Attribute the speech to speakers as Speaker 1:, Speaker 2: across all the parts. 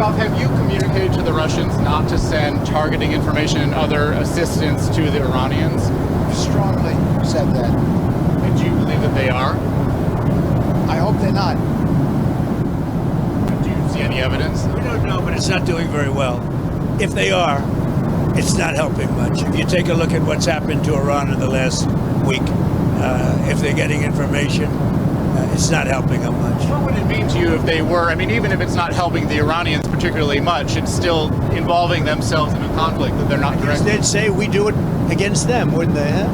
Speaker 1: Bob, have you communicated to the Russians not to send targeting information and other assistance to the Iranians?
Speaker 2: Strongly said that.
Speaker 1: And do you believe that they are?
Speaker 2: I hope they're not.
Speaker 1: Do you see any evidence?
Speaker 3: We don't know, but it's not doing very well. If they are, it's not helping much. If you take a look at what's happened to Iran in the last week, if they're getting information, it's not helping them much.
Speaker 1: What would it mean to you if they were? I mean, even if it's not helping the Iranians particularly much, it's still involving themselves in a conflict that they're not directly.
Speaker 3: They'd say we do it against them, wouldn't they? Huh?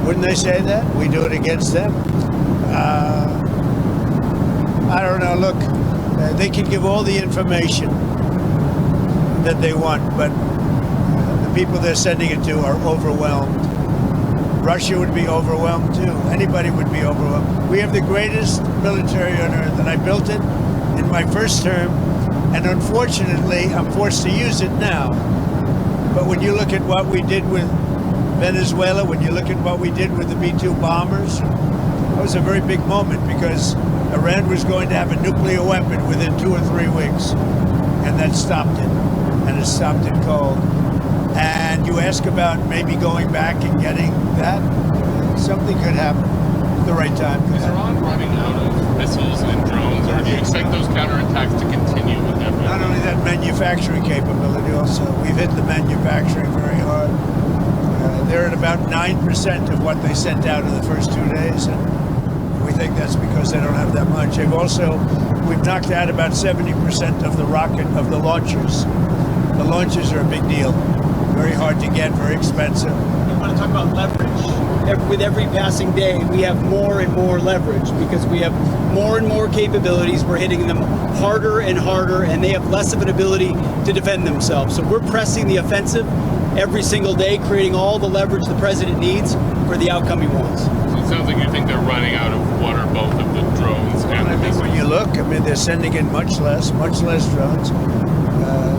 Speaker 3: Wouldn't they say that? We do it against them. I don't know. Look, they can give all the information that they want, but the people they're sending it to are overwhelmed. Russia would be overwhelmed too. Anybody would be overwhelmed. We have the greatest military on earth, and I built it in my first term, and unfortunately, I'm forced to use it now. But when you look at what we did with Venezuela, when you look at what we did with the B-2 bombers, that was a very big moment because Iran was going to have a nuclear weapon within 2 or 3 weeks, and that stopped it, and it stopped it cold. And you ask about maybe going back and getting that, something could happen at the right time.
Speaker 1: Is Iran running out of missiles and drones, or do you expect those counterattacks to continue with them?
Speaker 3: Not only that, manufacturing capability also. We've hit the manufacturing very hard. They're at about 9% of what they sent out in the first 2 days, and we think that's because they don't have that much. We've knocked out about 70% of the launchers. The launchers are a big deal. Very hard to get, very expensive.
Speaker 4: I want to talk about leverage. With every passing day, we have more and more leverage because we have more and more capabilities. We're hitting them harder and harder, and they have less of an ability to defend themselves. So we're pressing the offensive every single day, creating all the leverage the president needs for the outcome he wants.
Speaker 1: So it sounds like you think they're running out of water, both of the drones and the missiles.
Speaker 3: When you look, I mean, they're sending in much less drones.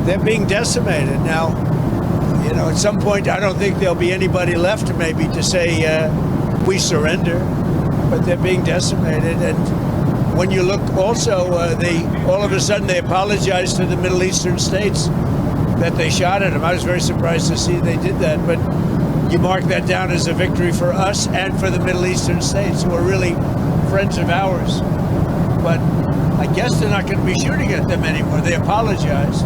Speaker 3: They're being decimated now. You know, at some point, I don't think there'll be anybody left maybe to say we surrender, but they're being decimated. And when you look also, all of a sudden they apologized to the Middle Eastern states that they shot at them. I was very surprised to see they did that, but you mark that down as a victory for us and for the Middle Eastern states who are really friends of ours. But I guess they're not going to be shooting at them anymore. They apologized,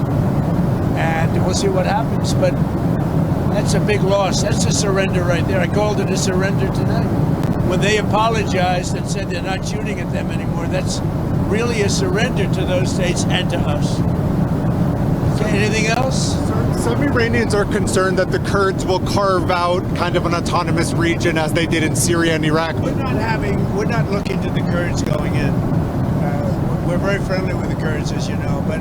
Speaker 3: and we'll see what happens. But that's a big loss. That's a surrender right there. I called it a surrender today. When they apologized and said they're not shooting at them anymore, that's really a surrender to those states and to us. Okay, anything else?
Speaker 5: Some Iranians are concerned that the Kurds will carve out kind of an autonomous region as they did in Syria and Iraq.
Speaker 3: We're not looking to the Kurds going in. We're very friendly with the Kurds, as you know, but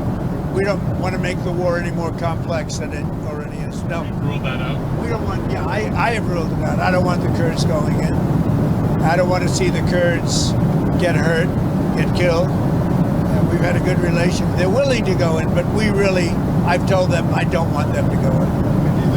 Speaker 3: we don't want to make the war any more complex than it already is. No.
Speaker 1: You've ruled that out?
Speaker 3: We don't want, I have ruled it out. I don't want the Kurds going in. I don't want to see the Kurds get hurt, get killed. We've had a good relation. They're willing to go in, but I've told them I don't want them to go in.